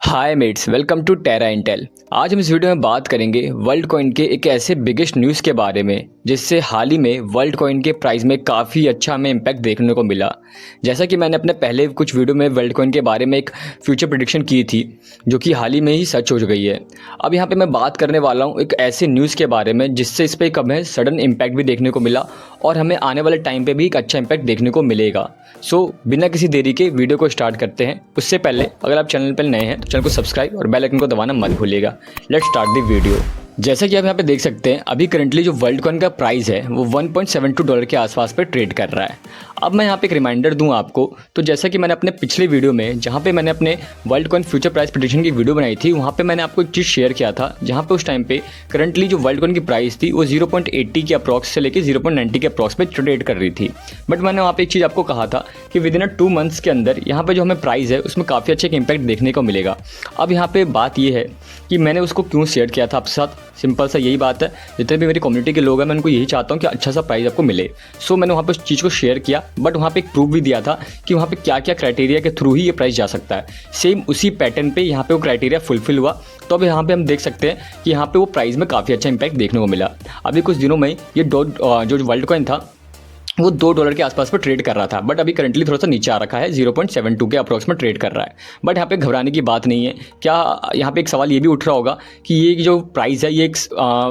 Hi mates, welcome to Terra Intel. आज हम इस वीडियो में बात करेंगे वर्ल्ड कॉइन के एक ऐसे बिगेस्ट न्यूज़ के बारे में जिससे हाल ही में वर्ल्ड कॉइन के प्राइस में काफ़ी अच्छा हमें इम्पैक्ट देखने को मिला। जैसा कि मैंने अपने पहले कुछ वीडियो में वर्ल्ड कॉइन के बारे में एक फ्यूचर प्रेडिक्शन की थी जो कि हाल ही में ही सच हो गई है। अब यहाँ पे मैं बात करने वाला हूँ एक ऐसे न्यूज़ के बारे में जिससे इस पर एक हमें सडन इम्पैक्ट भी देखने को मिला और हमें आने वाले टाइम पे भी एक अच्छा इम्पैक्ट देखने को मिलेगा। सो बिना किसी देरी के वीडियो को स्टार्ट करते हैं। उससे पहले अगर आप चैनल पर नए हैं तो चैनल को सब्सक्राइब और बेल आइकन को दबाना मत भूलिएगा। Let's start the video. जैसा कि आप यहाँ पे देख सकते हैं, अभी करंटली जो वर्ल्ड कॉइन का प्राइस है वो $1.72 के आसपास पे ट्रेड कर रहा है। अब मैं यहाँ पे एक रिमाइंडर दूँ आपको, तो जैसा कि मैंने अपने पिछले वीडियो में जहाँ पे मैंने अपने world coin future price prediction की वीडियो बनाई थी, वहाँ पे मैंने आपको एक चीज़ शेयर किया था जहाँ पे उस टाइम पे करंटली जो वर्ल्ड कॉइन की प्राइस थी वो 0.80 के अप्रॉक्स से लेकर 0.90 के अप्रॉक्स में ट्रेड कर रही थी। बट मैंने वहाँ पे एक चीज़ आपको कहा था कि विद इन 2 मंथ्स के अंदर यहाँ पे जो हमें प्राइस है उसमें काफ़ी अच्छा एक इम्पैक्ट देखने को मिलेगा। अब यहाँ पे बात ये है कि मैंने उसको क्यों शेयर किया था आपके साथ, सिंपल सा यही बात है। जितने भी मेरी कम्युनिटी के लोग हैं मैं उनको यही चाहता हूँ कि अच्छा सा प्राइस आपको मिले। सो मैंने वहाँ पे उस चीज़ को शेयर किया, बट वहाँ पे एक प्रूफ भी दिया था कि वहाँ पे क्या क्या क्राइटेरिया के थ्रू ही ये प्राइस जा सकता है। सेम उसी पैटर्न पे यहाँ पे वो क्राइटेरिया फुलफिल हुआ। तो अब यहाँ पे हम देख सकते हैं कि यहाँ पे वो प्राइस में काफ़ी अच्छा इंपैक्ट देखने को मिला। अभी कुछ दिनों में ये जो वर्ल्ड कॉइन था वो $2 के आसपास पर ट्रेड कर रहा था, बट अभी करंटली थोड़ा सा नीचे आ रखा है, 0.72 के अप्रॉक्स में ट्रेड कर रहा है। बट यहाँ पे घबराने की बात नहीं है। क्या यहाँ पे एक सवाल ये भी उठ रहा होगा कि ये जो प्राइस है ये एक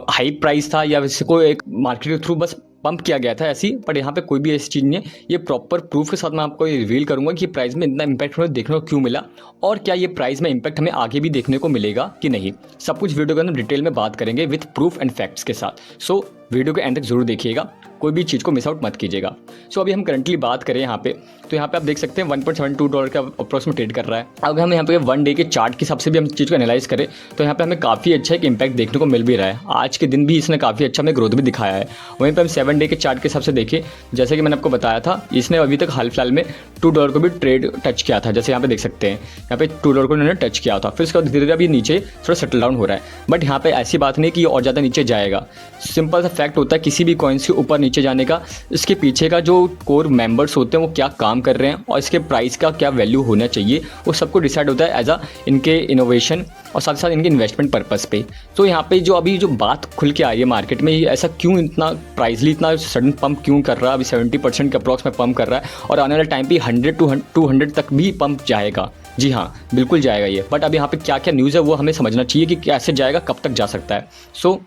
हाई प्राइस था या इसको एक मार्केट के थ्रू बस पंप किया गया था ऐसी, बट यहाँ पे कोई भी ऐसी चीज़ नहीं है। ये प्रॉपर प्रूफ के साथ मैं आपको रिवील करूंगा कि प्राइस में इतना इंपैक्ट हमें देखने को क्यों मिला और क्या ये प्राइस में इंपैक्ट हमें आगे भी देखने को मिलेगा कि नहीं। सब कुछ वीडियो के अंदर डिटेल में बात करेंगे विथ प्रूफ एंड फैक्ट्स के साथ। सो वीडियो के एंड तक जरूर देखिएगा, कोई भी चीज़ को मिस आउट मत कीजिएगा। सो अभी हम करंटली बात करें यहाँ पे, तो यहाँ पे आप देख सकते हैं $1.72 का अप्रॉक्स में ट्रेड कर रहा है। अगर हम यहाँ पे 1 डे के चार्ट के हिसाब से भी हम चीज़ को एनालाइज करें तो यहाँ पे हमें काफ़ी अच्छा एक इंपैक्ट देखने को मिल भी रहा है। आज के दिन भी इसने काफ़ी अच्छा हमें ग्रोथ भी दिखाया है। वहीं पर हम 7 डे के चार्ट के हिसाब से देखें, जैसे कि मैंने आपको बताया था, इसने अभी तक हाल फिलहाल में $2 को भी ट्रेड टच किया था। जैसे यहाँ पे देख सकते हैं, यहाँ पे $2 को इन्होंने टच किया था, फिर उसके बाद धीरे धीरे अभी नीचे थोड़ा सेटल डाउन हो रहा है। बट यहाँ पे ऐसी बात नहीं कि और ज़्यादा नीचे जाएगा। सिंपल सा फैक्ट होता है किसी भी कॉइन्स के ऊपर नीचे जाने का, इसके पीछे का जो कोर मेंबर्स होते हैं वो क्या काम कर रहे हैं और इसके प्राइस का क्या वैल्यू होना चाहिए, वो सबको डिसाइड होता है एज अ इनके इनोवेशन और साथ साथ इनके इन्वेस्टमेंट पर्पस पे। तो यहाँ पे जो अभी जो बात खुल के आई है मार्केट में, ये ऐसा क्यों इतना प्राइसली इतना सडन पंप क्यों कर रहा है, अभी 70% के अप्रॉक्स में पंप कर रहा है और आने वाले टाइम पे 100 to 200 तक भी पंप जाएगा। जी हाँ, बिल्कुल जाएगा ये। बट अब यहाँ पे क्या क्या न्यूज़ है वो हमें समझना चाहिए कि कैसे जाएगा, कब तक जा सकता है। सो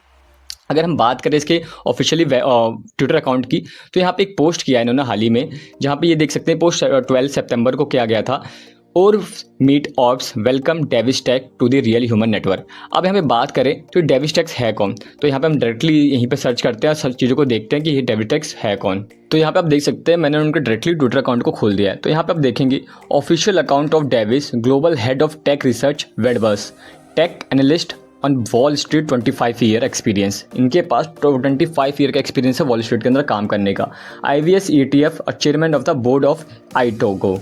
अगर हम बात करें इसके ऑफिशियली ट्विटर अकाउंट की, तो यहाँ पे एक पोस्ट किया है इन्होंने हाल ही में, जहाँ पे ये देख सकते हैं पोस्ट 12 सितंबर को किया गया था। और मीट ऑप्स वेलकम डेविस्टेक to the real human network. अब यहाँ पे बात करें तो डेविस्टेक्स है कौन, तो यहाँ पे हम डायरेक्टली यहीं पे सर्च करते हैं, सब चीज़ों को देखते हैं कि ये डेविस्टेक्स है कौन। तो यहाँ पे आप देख सकते हैं मैंने उनके डायरेक्टली ट्विटर अकाउंट को खोल दिया है। तो यहाँ पे आप देखेंगे official account of Davis, global head of tech research Wedbush, tech analyst on Wall Street, 25 year experience. इनके पास 25 ईयर का एक्सपीरियंस है वॉल स्ट्रीट के अंदर काम करने का। IVS ETF और chairman of the board of आईटोगो।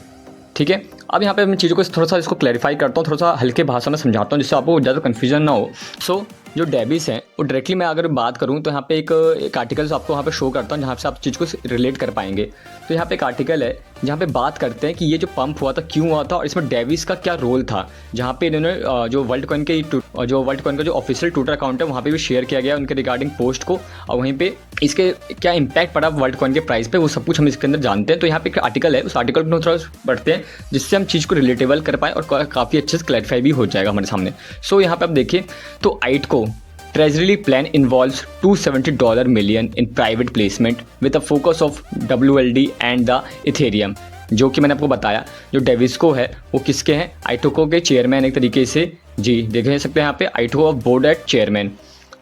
ठीक है, अब यहाँ पे मैं चीज़ों को थोड़ा सा इसको क्लैरिफाई करता हूँ, थोड़ा सा हल्के भाषा में समझाता हूँ जिससे आपको ज़्यादा कन्फ्यूजन ना हो। सो जो डेविस हैं वो डायरेक्टली मैं अगर बात करूँ तो यहाँ पे एक आर्टिकल्स आपको वहाँ पे शो करता हूँ जहाँ से आप चीज़ को रिलेट कर पाएंगे। तो यहाँ पे एक आर्टिकल है जहाँ पे बात करते हैं कि ये जो पंप हुआ था क्यों हुआ था और इसमें डेविस का क्या रोल था, जहाँ पे इन्होंने जो वर्ल्ड कॉइन का जो ऑफिशियल ट्विटर अकाउंट है वहाँ पे भी शेयर किया गया उनके रिगार्डिंग पोस्ट को, और वहीं पे इसके क्या इंपैक्ट पड़ा वर्ल्ड कॉइन के प्राइस पे वो सब कुछ हम इसके अंदर जानते हैं। तो यहाँ पे एक आर्टिकल है, उस आर्टिकल को थोड़ा पढ़ते हैं जिससे हम चीज़ को रिलेटेबल कर पाएँ और काफ़ी अच्छे से क्लैरिफाई भी हो जाएगा हमारे सामने। सो यहाँ पे आप देखिए तो आइटको Treasury plan involves $270 million in private placement with a focus of WLD and the Ethereum। जो कि मैंने आपको बताया जो डेविस्को है वो किसके हैं, आइटोको के चेयरमैन एक तरीके से। जी देख सकते हैं यहाँ पे आइटोको ऑफ बोर्ड एट चेयरमैन।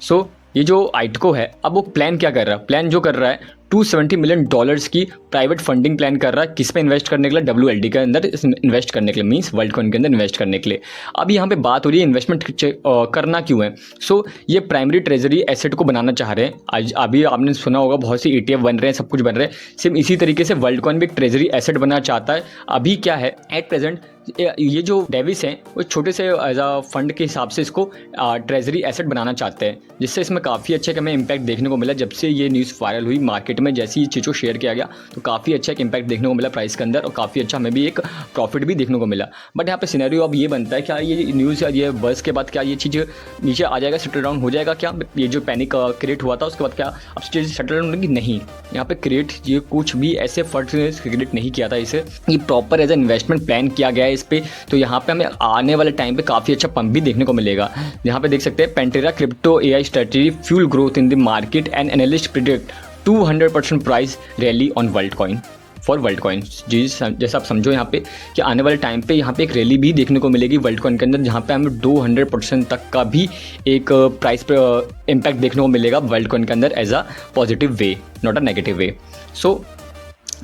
सो ये जो आइटको है अब वो प्लान क्या कर रहा है, प्लान जो कर रहा है $270 मिलियन की प्राइवेट फंडिंग प्लान कर रहा है। किस पे इन्वेस्ट करने के लिए, WLD के अंदर इन्वेस्ट करने के लिए, मींस वर्ल्ड कॉइन के अंदर इन्वेस्ट करने के लिए। अब यहाँ पे बात हो रही है इन्वेस्टमेंट करना क्यों है। सो ये प्राइमरी ट्रेजरी एसेट को बनाना चाह रहे हैं। आज अभी आपने सुना होगा बहुत सी ETF बन रहे हैं, सब कुछ बन रहे हैं। सेम इसी तरीके से वर्ल्ड कॉइन भी एक ट्रेजरी एसेट बनना चाहता है। अभी क्या है एट प्रेजेंट ये जो डेविस हैं वो छोटे से एज अ फंड के हिसाब से इसको ट्रेजरी एसेट बनाना चाहते हैं, जिससे इसमें काफ़ी अच्छा हमें इम्पैक्ट देखने को मिला। जब से ये न्यूज़ वायरल हुई मार्केट में, जैसे ही चीज़ को शेयर किया गया तो काफ़ी अच्छा एक इम्पैक्ट देखने को मिला प्राइस के अंदर, और काफ़ी अच्छा हमें भी एक प्रॉफिट भी देखने को मिला। बट यहाँ पे सिनेरियो अब ये बनता है, क्या ये न्यूज़ ये बस के बाद क्या ये चीज़ नीचे आ जाएगा, सेटल डाउन हो जाएगा क्या? ये जो पैनिक क्रिएट हुआ था उसके बाद क्या अब चीज़ सेटल डाउन होगी? नहीं, यहाँ पे क्रिएट ये कुछ भी ऐसे फंड क्रिएट नहीं किया था इसे, ये proper as a investment plan किया गया है इस पर। तो यहाँ पे हमें आने वाले टाइम पे काफ़ी अच्छा पंप भी देखने को मिलेगा। यहाँ पे देख सकते हैं Pantera crypto AI strategy fuel growth in the market and analyst predict 200% price rally on Worldcoin for Worldcoin. जी जैसा आप समझो यहाँ पे कि आने वाले टाइम पे यहाँ पे एक रैली भी देखने को मिलेगी वर्ल्डकॉइन के अंदर, जहाँ पे हमें 200% तक का भी एक प्राइस पर इम्पैक्ट देखने को मिलेगा वर्ल्डकॉइन के अंदर as a positive way, not a negative way. So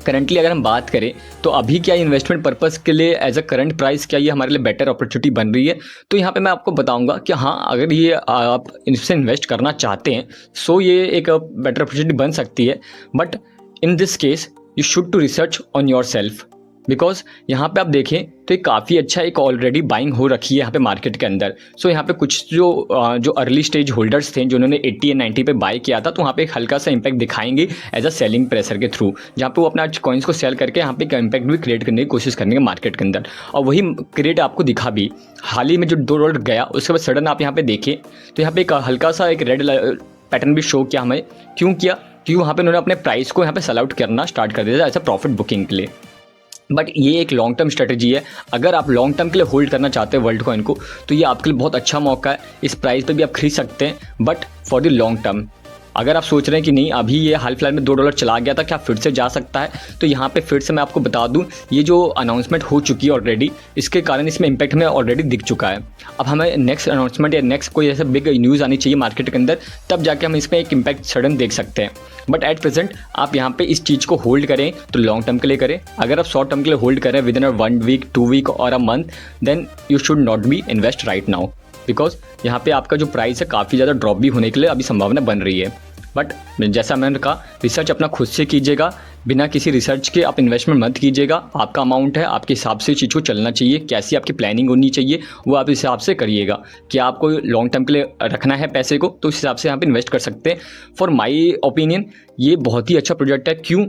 currently अगर हम बात करें तो अभी क्या इन्वेस्टमेंट पर्पस के लिए एज अ करंट प्राइस क्या ये हमारे लिए बेटर अपॉर्चुनिटी बन रही है? तो यहाँ पे मैं आपको बताऊंगा कि हाँ, अगर ये आप इससे इन्वेस्ट करना चाहते हैं सो ये एक बेटर अपॉर्चुनिटी बन सकती है। But in this case you should to research on your self, because यहाँ पे आप देखें तो एक काफ़ी अच्छा एक ऑलरेडी बाइंग हो रखी है यहाँ पे मार्केट के अंदर। सो यहाँ पे कुछ जो अर्ली स्टेज होल्डर्स थे जिन्होंने 80 या 90 पे बाय किया था, तो वहाँ पे एक हल्का सा इंपैक्ट दिखाएंगे एज अ सेलिंग प्रेशर के थ्रू, जहाँ पे वो अपना कॉइन्स को सेल करके यहाँ पे एक इंपैक्ट भी क्रिएट करने की कोशिश करेंगे मार्केट के अंदर। और वही क्रिएट आपको दिखा भी हाल ही में जो $2 गया, उसके बाद सडन आप यहाँ पे देखें तो यहाँ पे एक हल्का सा एक रेड पैटर्न भी शो किया हमें। क्यों किया? क्योंकि वहाँ पे उन्होंने अपने प्राइस को यहाँ पे सेल आउट करना स्टार्ट कर दिया था एज अ प्रॉफिट बुकिंग के लिए। बट ये एक लॉन्ग टर्म स्ट्रेटजी है। अगर आप लॉन्ग टर्म के लिए होल्ड करना चाहते हैं वर्ल्डकॉइन को, तो ये आपके लिए बहुत अच्छा मौका है। इस प्राइस पे भी आप खरीद सकते हैं, but for the long term. अगर आप सोच रहे हैं कि नहीं अभी ये हाल फिलहाल में $2 चला गया था, क्या फिर से जा सकता है, तो यहाँ पे फिर से मैं आपको बता दूं ये जो अनाउंसमेंट हो चुकी है ऑलरेडी, इसके कारण इसमें इम्पैक्ट हमें ऑलरेडी दिख चुका है। अब हमें नेक्स्ट अनाउंसमेंट या नेक्स्ट कोई ऐसा बिग न्यूज़ आनी चाहिए मार्केट के अंदर, तब जाके हम इसमें एक इम्पैक्ट सडन देख सकते हैं। बट एट प्रेजेंट आप यहाँ पे इस चीज़ को होल्ड करें तो लॉन्ग टर्म के लिए करें। अगर आप शॉर्ट टर्म के लिए होल्ड करें विद इन 1 वीक 2 वीक और a month, then you should not be invest right now, because यहाँ पे आपका जो प्राइस है काफ़ी ज़्यादा ड्रॉप भी होने के लिए अभी संभावना बन रही है। बट जैसा मैंने कहा, रिसर्च अपना खुद से कीजिएगा, बिना किसी रिसर्च के आप इन्वेस्टमेंट मत कीजिएगा। आपका अमाउंट है, आपके हिसाब से चीज़ को चलना चाहिए, कैसी आपकी प्लानिंग होनी चाहिए वो आप इस हिसाब से करिएगा। कि आपको लॉन्ग टर्म के लिए रखना है पैसे को, तो उस हिसाब से आप इन्वेस्ट कर सकते हैं। फॉर माई ओपिनियन ये बहुत ही अच्छा प्रोजेक्ट है। क्यों?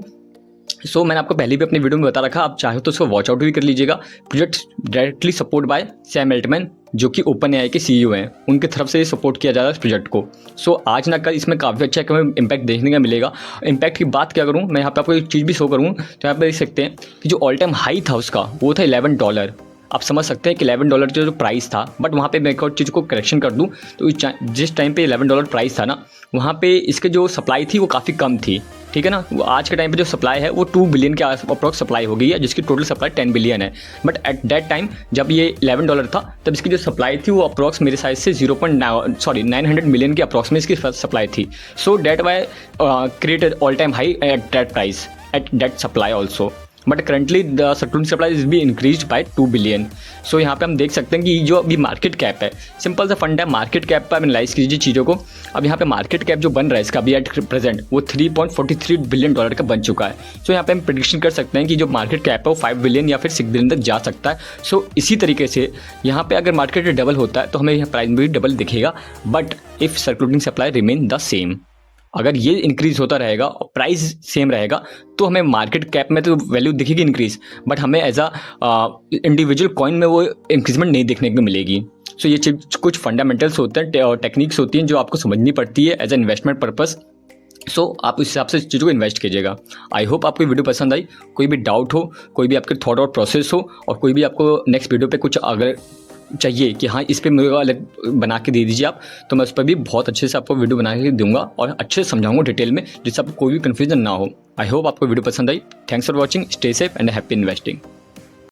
मैंने आपको पहले भी अपने वीडियो में बता रखा, आप चाहे तो उसको वॉच आउट भी कर लीजिएगा। Project directly support by Sam Altman, जो कि ओपन एआई के CEO हैं, उनकी तरफ से सपोर्ट किया जा रहा है इस प्रोजेक्ट को। आज ना कल इसमें काफ़ी अच्छा हमें इम्पैक्ट देखने का मिलेगा। इम्पैक्ट की बात क्या करूँ मैं, यहाँ पे आपको एक चीज़ भी शो करूँ तो यहाँ पे देख सकते हैं कि जो ऑल टाइम हाई था उसका वो था $11। आप समझ सकते हैं कि $11 जो प्राइस था, बट वहाँ पे मैं एक और चीज़ को करेक्शन कर दूँ तो जिस टाइम पे $11 प्राइस था ना, वहाँ पे इसके जो सप्लाई थी वो काफ़ी कम थी, ठीक है ना। आज के टाइम पे जो सप्लाई है वो 2 बिलियन के अप्रॉक्स सप्लाई हो गई है, जिसकी टोटल सप्लाई 10 बिलियन है। बट एट दैट टाइम जब ये $11 था, तब इसकी जो सप्लाई थी वो अप्रॉक्स मेरे साइज से 900 मिलियन के अप्रॉक्स में इसकी सप्लाई थी। So that why created all time high at that price at that supply also. But currently the certain supply is be increase by 2 billion. सो यहाँ पे हम देख सकते हैं कि जो अभी मार्केट कैप है, सिंपल सा फंड है, मार्केट कैप पर आप एनालाइज कीजिए चीज़ों को। अब यहाँ पे मार्केट कैप जो बन रहा है इसका अभी एट प्रेजेंट वो $3.43 बिलियन का बन चुका है। सो यहाँ पे हम प्रेडिक्शन कर सकते हैं कि जो मार्केट कैप है वो 5 बिलियन या फिर 6 बिलियन तक जा सकता है। सो इसी तरीके से यहाँ पे अगर मार्केट डबल होता है तो हमें यहाँ प्राइस में भी डबल दिखेगा। But if circulating supply remain the same, अगर ये इंक्रीज होता रहेगा और प्राइस सेम रहेगा तो हमें मार्केट कैप में तो वैल्यू दिखेगी इंक्रीज, बट हमें एज अ इंडिविजुअल कॉइन में वो इंक्रीजमेंट नहीं देखने को मिलेगी। सो ये कुछ फंडामेंटल्स होते हैं और टेक्निक्स होती हैं जो आपको समझनी पड़ती है एज ए इन्वेस्टमेंट पर्पस। आप उस हिसाब से चीज़ों को इन्वेस्ट कीजिएगा। आई होप आपको वीडियो पसंद आई। कोई भी डाउट हो, कोई भी आपके थॉट और प्रोसेस हो, और कोई भी आपको नेक्स्ट वीडियो पे कुछ अगर चाहिए कि हाँ इस पर मेरे को अलग बना के दे दीजिए आप, तो मैं उस पर भी बहुत अच्छे से आपको वीडियो बना के दूंगा और अच्छे से समझाऊंगा डिटेल में, जिससे आपको कोई भी कन्फ्यूजन ना हो। आई होप आपको वीडियो पसंद आई। Thanks for watching, stay safe and happy investing.